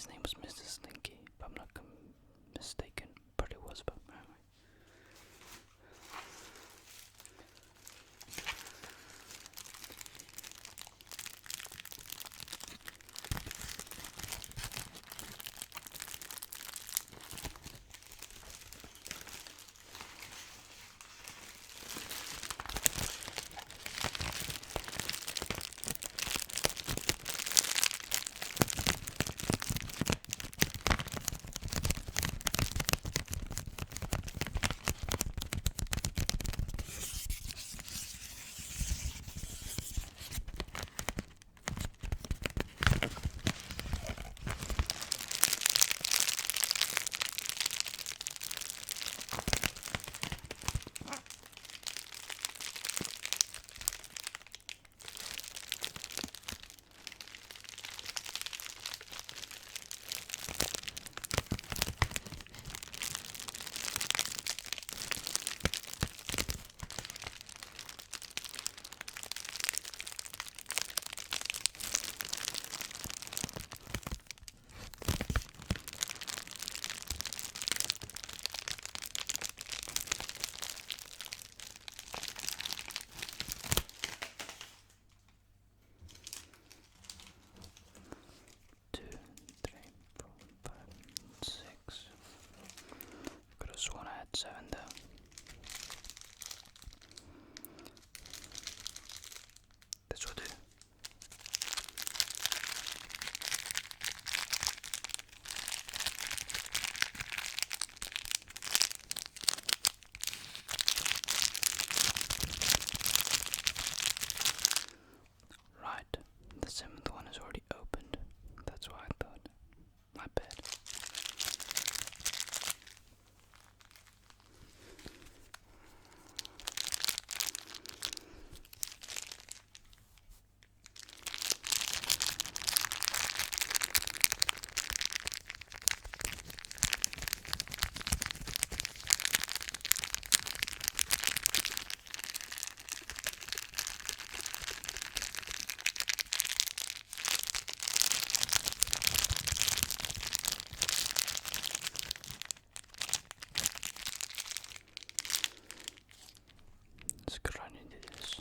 his name was Mr. Slinky, if I'm not mistaken. Probably was, but anyway. Sworn I had 7 though. This will do. Right, the 7th one is already opened. That's why I thought. My bad. Let's get right into this.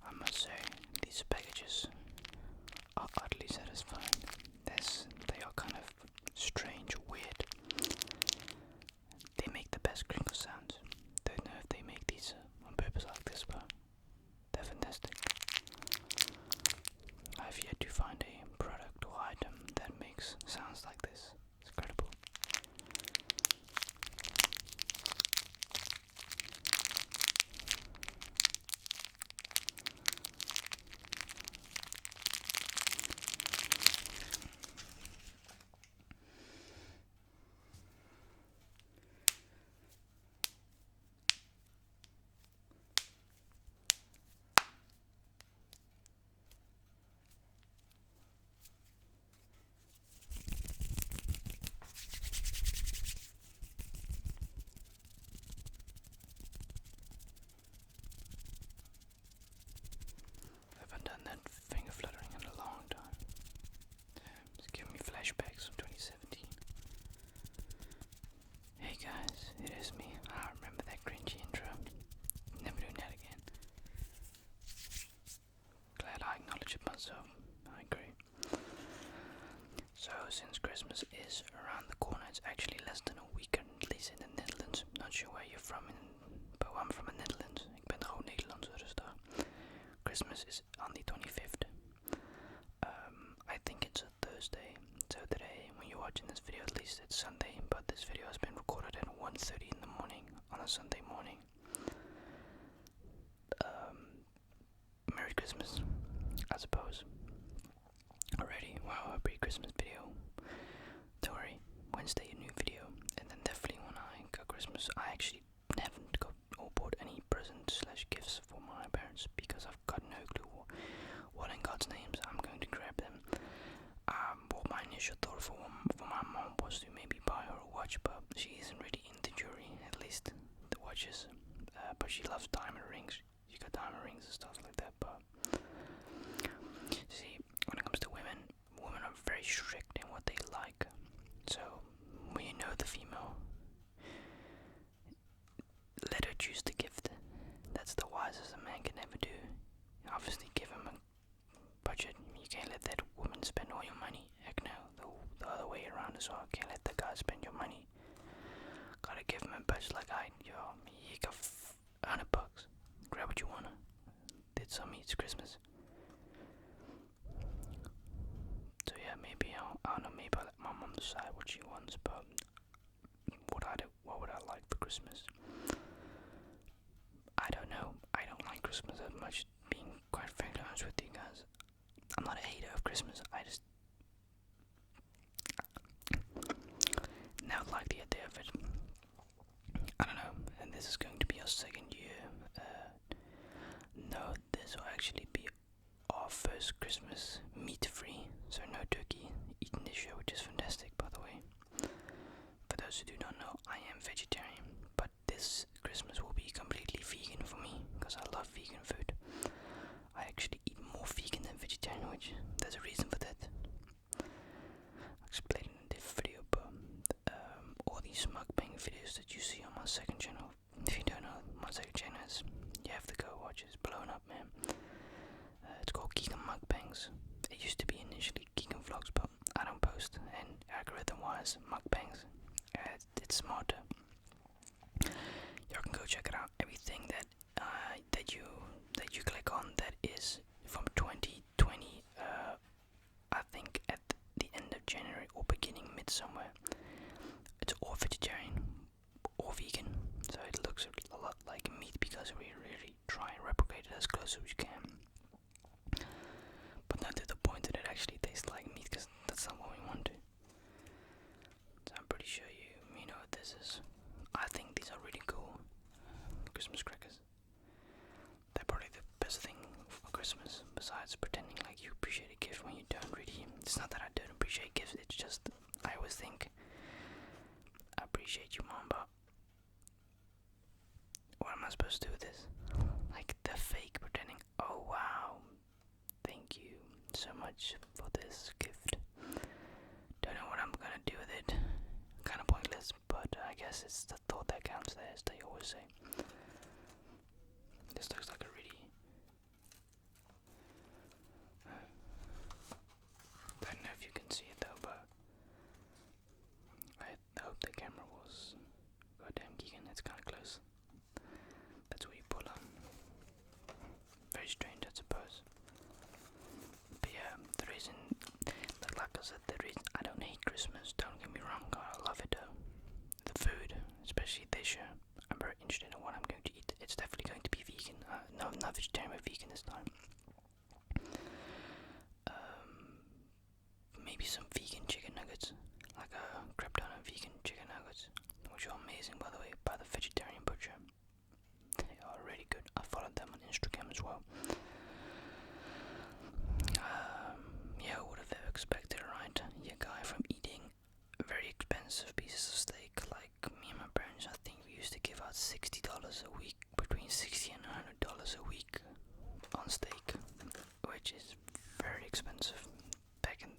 I must say, these packages are oddly satisfying. They are kind of strange, weird. They make the best crinkle sounds. Don't know if they make these on purpose like this, but they're fantastic. I've yet to find a product or item that makes sounds like this. It's incredible. I haven't done that finger fluttering in a long time. It's giving me flashbacks from 2017. Hey guys, it is me. I remember that cringy intro. Never doing that again. Glad I acknowledge it myself. I agree. So, since Christmas is around the corner, it's actually less than a week, at least in the Netherlands. Not sure where you're from, but I'm from the Netherlands. Ik ben gewoon Nederlands, dus daar. Christmas is on the 25th. I think it's a Thursday. So today, when you're watching this video, at least it's Sunday, but this video has been recorded at 1:30 in the morning on a Sunday morning. Merry Christmas, I suppose. Already, wow, a pre-Christmas video. Don't worry, Wednesday a new video, and then definitely when I got Christmas, I actually haven't got or bought any presents / gifts for my parents because I've got no clue what in God's names I'm going to grab them. What my initial thought for my mom was to maybe buy her a watch, but she isn't really into jewelry, at least the watches. But but she loves diamond rings. She got diamond rings and stuff like that. But see, when it comes to women, women are very strict in what they like. So when you know the female, let her choose the gift. That's the wisest a man can ever do. Obviously, give him a budget. You can't let that woman spend all your money. Heck no, the other way around as well. Can't let the guy spend your money. Gotta give him a budget like, yo, you got $100. Grab what you wanna. Did some eats Christmas. So yeah, maybe I don't know. Maybe I'll let my mom decide what she wants. But what would I like for Christmas? I don't know. I don't like Christmas that much. Being quite frankly honest with you guys, I'm not a hater of Christmas. I just never like the idea of it. I don't know. And this is going to be our second year. No, this will actually be our first Christmas meat-free, so no turkey eaten this year, which is fantastic, by the way. For those who do not know, I am vegetarian, but this Christmas will be completely vegan for me, because I love vegan food. I actually eat more vegan than vegetarian, which there's a reason for that. I'll explain in a different video, but all these mukbang videos that you see on my second channel, if you don't know, my second channel is, you have to go watch it. It's blown up, man. It's called Geekan Mukbangs. It used to be initially Geekan Vlogs, but I don't post, and algorithm-wise, mukbangs, it's smarter. You can go check it out. Everything that you click on that is from 2020, I think at the end of January or beginning mid-somewhere, it's all vegetarian or vegan, so it looks a lot like meat because we really try and replicate it as close as we can, but not to the point that it actually tastes like meat, because that's not what we want to. So I'm pretty sure you know what this is. I think these are really cool. Christmas crackers. They're probably the best thing for Christmas, besides pretending like you appreciate a gift when you don't really. It's not that I don't appreciate gifts, it's just I always think I appreciate you, Mom, but what am I supposed to do with this? Like the fake pretending, oh wow, thank you so much for this gift. Don't know what I'm gonna do with it. Kind of pointless, but I guess it's the thought that counts there, as they always say. This looks like a really... I don't know if you can see it though, but I hope the camera was goddamn geeking. It's kind of close. That's what you pull on. Very strange, I suppose. But yeah, the reason, like I said, the reason I don't hate Christmas, don't get me wrong, I love it though. The food, especially this year, I'm very interested in what I'm going to eat. It's definitely going to be vegan. No, not vegetarian, but vegan this time. Maybe some vegan chicken nuggets, like a crap ton of vegan chicken nuggets, which are amazing, by the way, by the vegetarian butcher. They are really good. I followed them on Instagram as well. Yeah, who would have ever expected, right? Yeah, guy from eating very expensive pieces of steak, like me and my parents, I think we used to give out $60 a week, between $60 and $100 a week on steak, which is very expensive.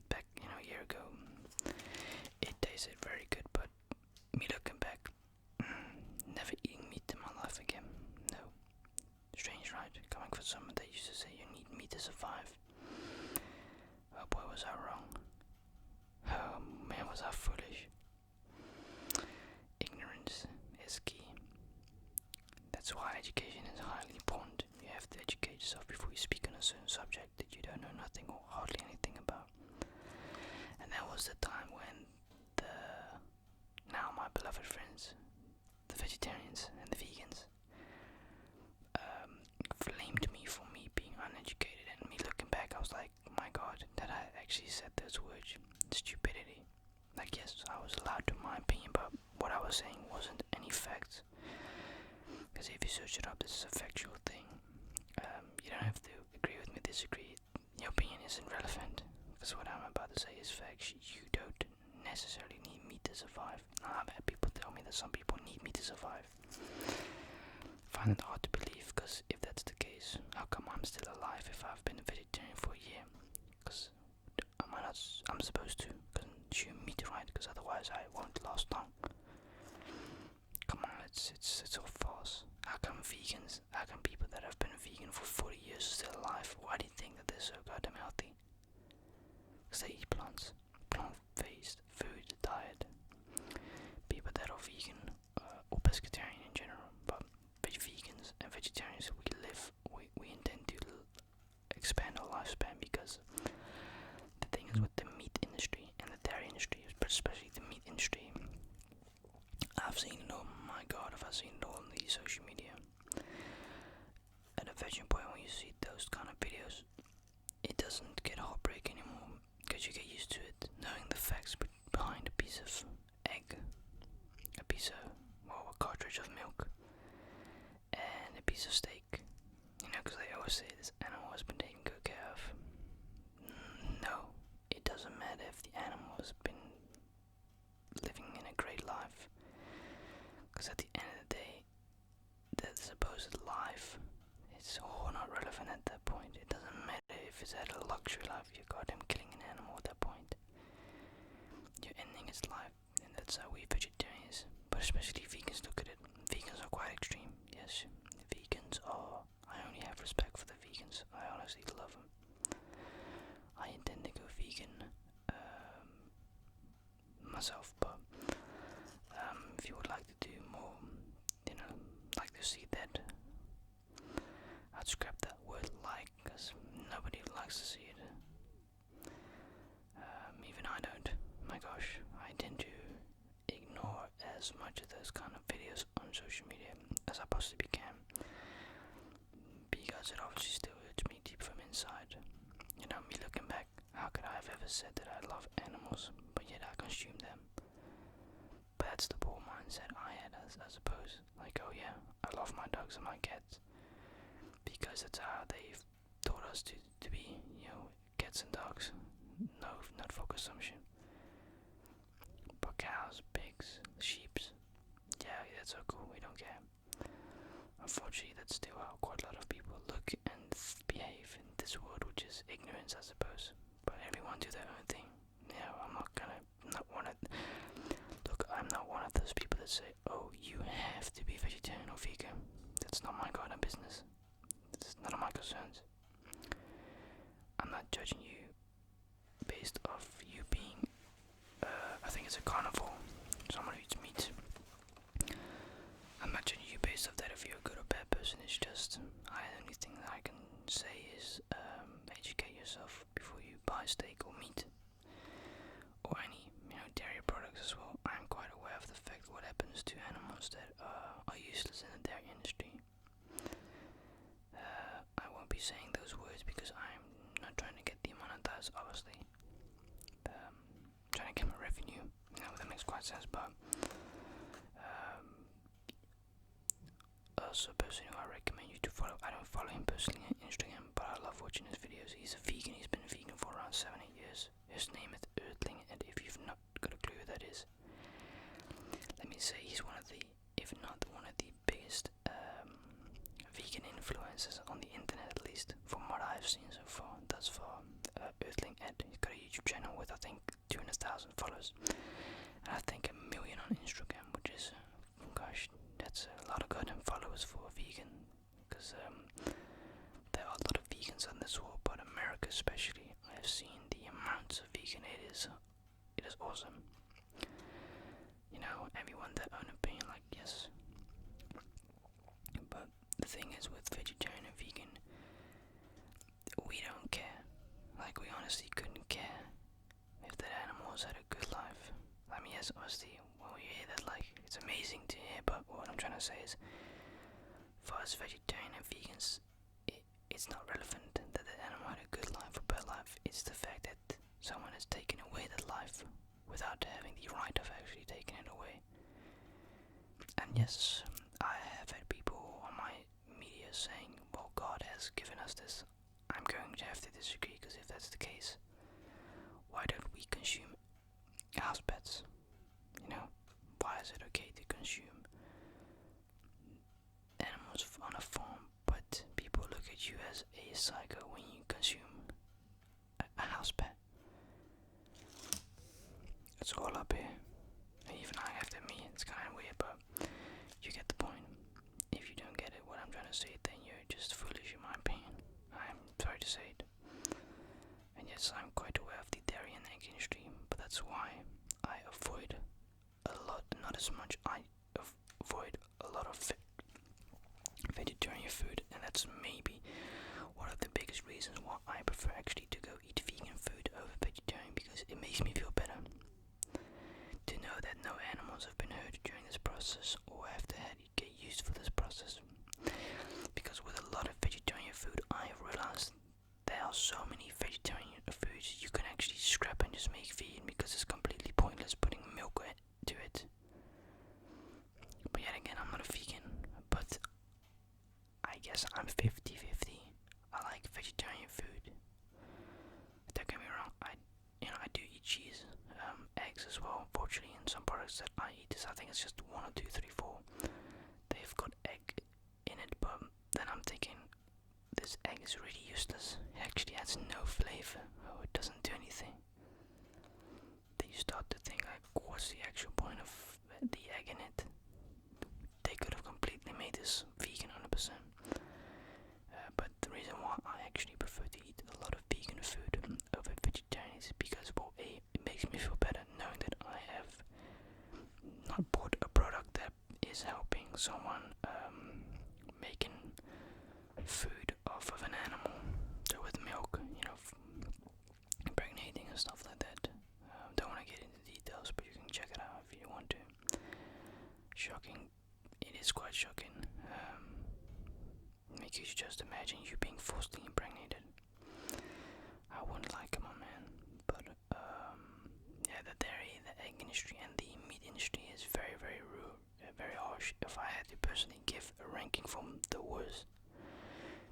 Back, a year ago, it tasted very good, but me looking back, never eating meat in my life again. No. Strange, right? Coming from someone that used to say you need meat to survive. Oh boy, was I wrong. Oh man, was I foolish. Ignorance is key. That's why education is highly important. You have to educate yourself before you speak on a certain subject that you don't know nothing or hardly anything about. And that was the time when now my beloved friends, the vegetarians and the vegans, flamed me for me being uneducated, and me looking back, I was like, my god, that I actually said those words. Stupidity. Like, yes, I was allowed to my opinion, but what I was saying wasn't any facts. Because if you search it up, this is a factual thing. You don't have to agree with me, disagree. Your opinion isn't relevant. Because what I'm about to say is facts. You don't necessarily need meat to survive. I've had people tell me that some people need meat to survive. Fine, find it hard to believe, because if that's the case, how come I'm still alive if I've been a vegetarian for a year? Because I'm supposed to consume meat, right? Because otherwise I won't last long. Come on, it's all false. How come people that have been vegan for 40 years are still alive? Why do you think that they're so goddamn healthy? Because they eat plants, plant-based food diet. People that are vegan or pescatarian in general, but vegans and vegetarians, we intend to expand our lifespan, because the thing is with the meat industry and the dairy industry, but especially the meat industry, I've seen it all. My God, have I seen it all on the social media. At a certain point, when you see those kind of videos, it doesn't get heartbreak anymore, because you get used to it, knowing the facts behind a piece of egg, a piece of, well, a cartridge of milk, and a piece of steak. You know, because they always say this animal has been taken good care of. No, it doesn't matter if the animal has been living in a great life, because at the end of the day, that supposed life, it's all not relevant at that point. It doesn't matter if it's at a luxury life, you're goddamn killing an animal at that point. You're ending its life, and that's how we vegetarians, but especially vegans, look at it. Vegans are quite extreme, yes. Vegans are, I only have respect for the vegans. I honestly love them. I intend to go vegan myself, but if you would like to do more, like to see that, I'd scrap that word like, because nobody likes to see it. Even I don't. My gosh, I tend to ignore as much of those kind of videos on social media as I possibly can, because it obviously still hurts me deep from inside. You know, me looking back, how could I have ever said that I love animals, but yet I consume them? But that's the poor mindset I had, I suppose. Like, oh yeah, I love my dogs and my cats, because that's how they've taught us to be, cats and dogs. No, not for consumption. But cows, pigs, sheeps, yeah, that's so cool, we don't care. Unfortunately, that's still how quite a lot of people look and behave in this world, which is ignorance, I suppose. But everyone do their own thing. I'm not one of those people that say, oh, you have to be vegetarian or vegan. That's not my goddamn business. It's none of my concerns. I'm not judging you based off you being, I think it's a carnivore, someone who eats meat. I'm not judging you based off that if you're a good or bad person. It's just, the only thing that I can say is educate yourself before you buy steak or meat, or any dairy products as well. I'm quite aware of the fact what happens to animals that are useless in the dairy industry. I won't be saying those words because I'm not trying to get demonetized, obviously. Trying to get my revenue, that makes quite sense, but also a person who I recommend you to follow. I don't follow him personally on Instagram, but I love watching his videos. He's a vegan, he's been vegan for around 7-8 years. His name is Earthling, and if you've not got a clue who that is, let me say he's one of the, if not one of the biggest vegan influencers on the internet, at least from what I've seen so far. Thus far, Earthling Ed, he's got a YouTube channel with I think 200,000 followers, and I think 1 million on Instagram, which is, gosh, that's a lot of goddamn followers for a vegan, because there are a lot of vegans in this world, but America especially, I've seen the amounts of vegan it is awesome. Everyone that own opinion, like, yes. But the thing is with vegetarian and vegan, we don't care. Like, we honestly couldn't care if that animals had a good life. I mean, yes, obviously, when we hear that, like, it's amazing to hear, but what I'm trying to say is, for us vegetarian and vegans, it's not relevant that the animal had a good life or bad life. It's the fact that someone has taken away that life without having the right of actually taking it away. And yes, I have had people on my media saying, well, God has given us this. I'm going to have to disagree, because if that's the case, why don't we consume house pets? Why is it okay to consume animals at you as a psycho when you consume a house pet. It's all up here. Even I have to admit, it's kind of weird, but you get the point. If you don't get it, what I'm trying to say, then you're just foolish in my opinion. I'm sorry to say it. And yes, I'm quite aware of the dairy and egg industry, but that's why I avoid a lot, not as much, I avoid a lot of vegetarian food, and that's maybe one of the biggest reasons why I prefer actually to go eat vegan food over vegetarian, because it makes me feel better to know that no animals have been hurt during this process or have to get used for this process. Because with a lot of vegetarian food, I have realized there are so many vegetarian foods you can actually scrap and just make vegan, because it's completely pointless putting milk to it. But yet again, I'm not a vegan, but I guess I'm 50-50. I like vegetarian food. Don't get me wrong, I do eat cheese, eggs as well. Unfortunately, in some products that I eat, I think it's just 1 or 2, 3, 4. They've got egg in it, but then I'm thinking, this egg is really useless. It actually has no flavor, or it doesn't do anything. Then you start to think, like, what's the actual point of the egg in it? They could have completely made this vegan 100%. But the reason why I actually prefer to eat a lot of vegan food over vegetarian is because, well, A, it makes me feel better knowing that I have not bought a product that is helping someone making food off of an animal. So with milk, impregnating and stuff like that. Don't want to get into details, but you can check it out if you want to. Shocking. It is quite shocking. Because you just imagine you being forcibly impregnated. I wouldn't like it, my man. But yeah, the dairy, the egg industry, and the meat industry is very, very rude, very harsh. If I had to personally give a ranking from the worst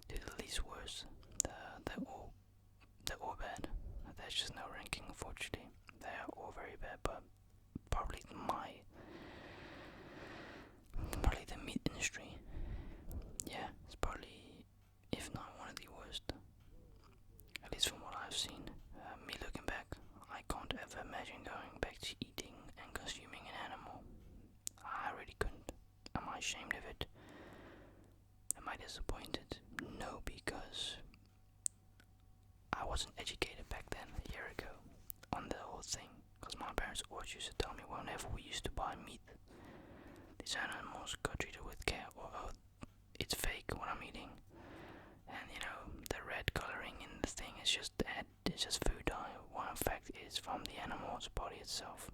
to the least worst, they're all bad. There's just no ranking, unfortunately. They are all very bad, but probably the meat industry, yeah, it's probably, if not one of the worst, at least from what I've seen. Me looking back, I can't ever imagine going back to eating and consuming an animal. I really couldn't. Am I ashamed of it? Am I disappointed? No, because I wasn't educated back then, a year ago, on the whole thing. Because my parents always used to tell me whenever we used to buy meat, these animals got treated with care, or oh, it's fake what I'm eating. And the red coloring in the thing is just it's just food dye, when in fact it's from the animal's body itself.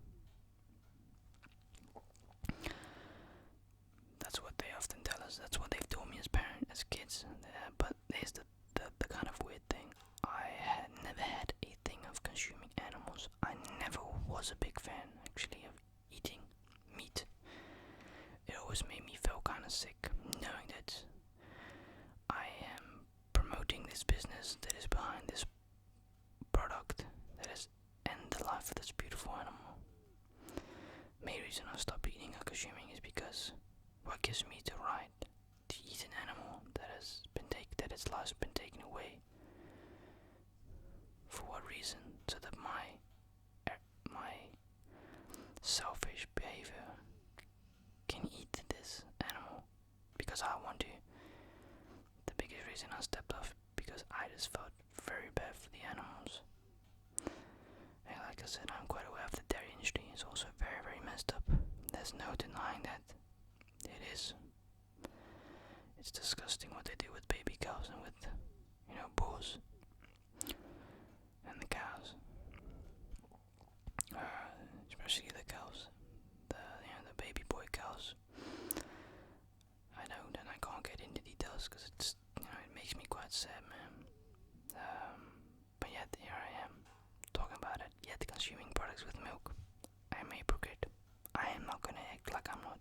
That's what they often tell us. That's what they've told me as kids. But there's the kind of weird thing. I had never had a thing of consuming animals. I never was a big fan, actually, of eating meat. It always made me feel kind of sick, knowing that I am promoting this business that is behind this product that is end the life of this beautiful animal. Main reason I stopped eating or consuming is because what gives me the right to eat an animal that its life's been taken away? For what reason? So that my selfish behavior can eat this animal because I want to. The biggest reason I stepped off because I just felt very bad for the animals. And like I said, I'm quite aware of the dairy industry is also very, very messed up. There's no denying that. It is. It's disgusting what they do with baby cows and with, bulls and the cows. Especially the cows, the baby boy cows. I know that I can't get into details because it's, it makes me quite sad, man. But yet here I am talking about it, yet consuming products with milk. I am a hypocrite. I am not gonna act like I'm not.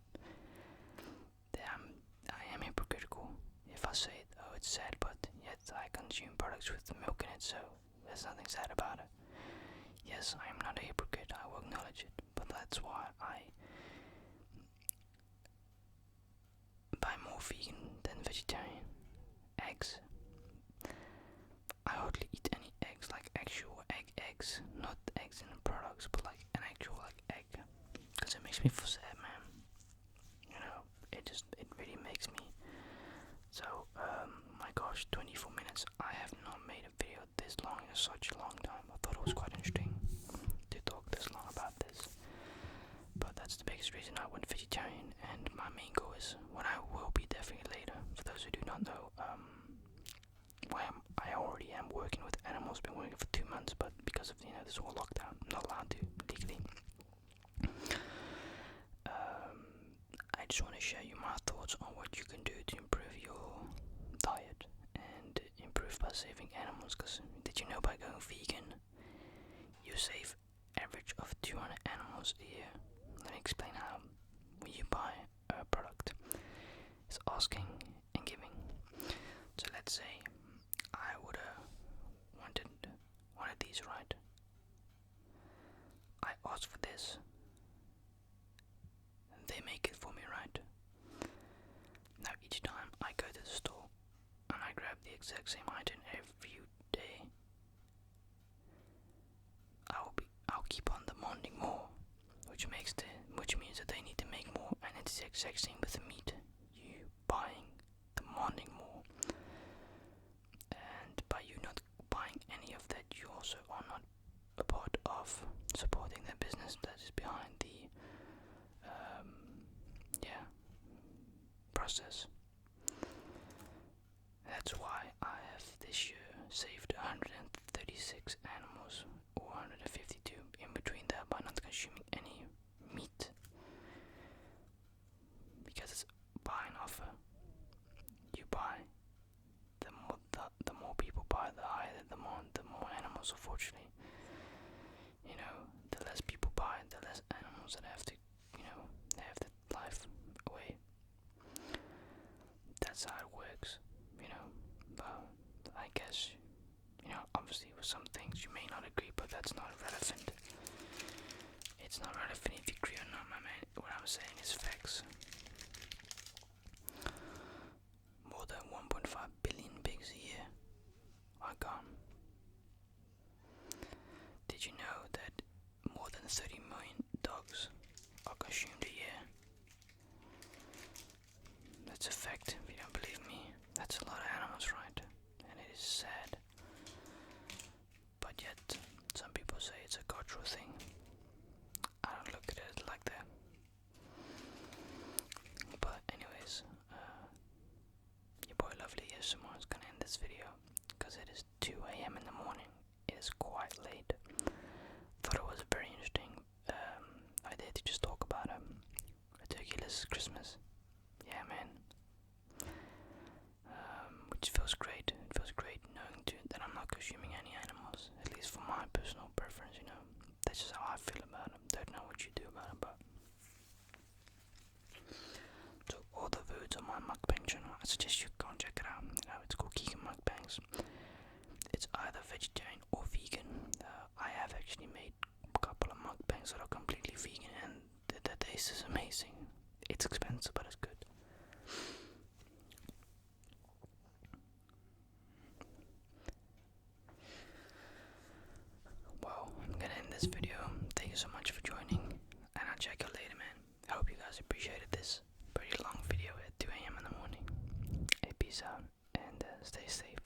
I am hypocritical if I say it. Oh, it's sad, but yet I consume products with milk in it, so there's nothing sad about it. Yes, I am not a hypocrite, I will acknowledge it, but that's why I buy more vegan than vegetarian eggs, dogs, but like an actual like egg, because it makes me feel sad, man. You know, it really makes me. So, my gosh, 24 minutes. I have not made a video this long in such a long time. I thought it was quite interesting to talk this long about this. But that's the biggest reason I went vegetarian, and my main goal is what I will be definitely later. For those who do not know, I already am working with animals. Been working for 2 months, but because of this whole lockdown, I'm not allowed to legally. I just want to share you my thoughts on what you can do to improve your diet and improve by saving animals. Because did you know by going vegan, you save average of 200 animals a year? Let me explain how. When you buy a product, it's asking and giving. So let's say I would wanted one of these, right? I asked for this. They make it for me, right? Now each time I go to the store and I grab the exact same item every day, I'll keep on demanding more, which means that they need to make more, and it's the exact same with the meat. You buying, demanding more, and by you not buying any of that, you also are not a part of supporting the business that is behind the process. That's why I have this year saved 136 animals, or 152 in between that, by not consuming any meat, because it's buy and offer. You buy, the more people buy, the higher the demand, the more animals, unfortunately. The less people buy, the less animals that have to, they have to life away. That's how it works, but I guess, obviously with some things you may not agree, but that's not relevant. It's not relevant if you agree or not, my man. What I'm saying is facts. More than 1.5 billion pigs a year are gone. Did you know that more than 30 million dogs are consumed a year? That's a fact. If you don't believe me, that's a lot of animals, right? And it is sad. But yet, some people say it's a cultural thing. I don't look at it like that. But anyways, your boy Lovely ASMR is gonna end this video, because it is 2 AM in the morning. It is quite late. Thought it was very interesting idea to just talk about a turkeyless Christmas. Yeah, man. Which feels great. It feels great knowing that I'm not consuming any animals, at least for my personal preference. That's just how I feel about them. Don't know what you do about it, but so all the foods on my mukbang channel, I suggest you go and check it out. It's called Keegan Mukbangs. It's either vegetarian or vegan. I have actually made a couple of mukbangs that are completely vegan, and the taste is amazing. It's expensive, but it's good. Well, I'm gonna end this video. Thank you so much for joining, and I'll check you later, man. I hope you guys appreciated this pretty long video at 2 AM in the morning. Hey, peace out, and stay safe.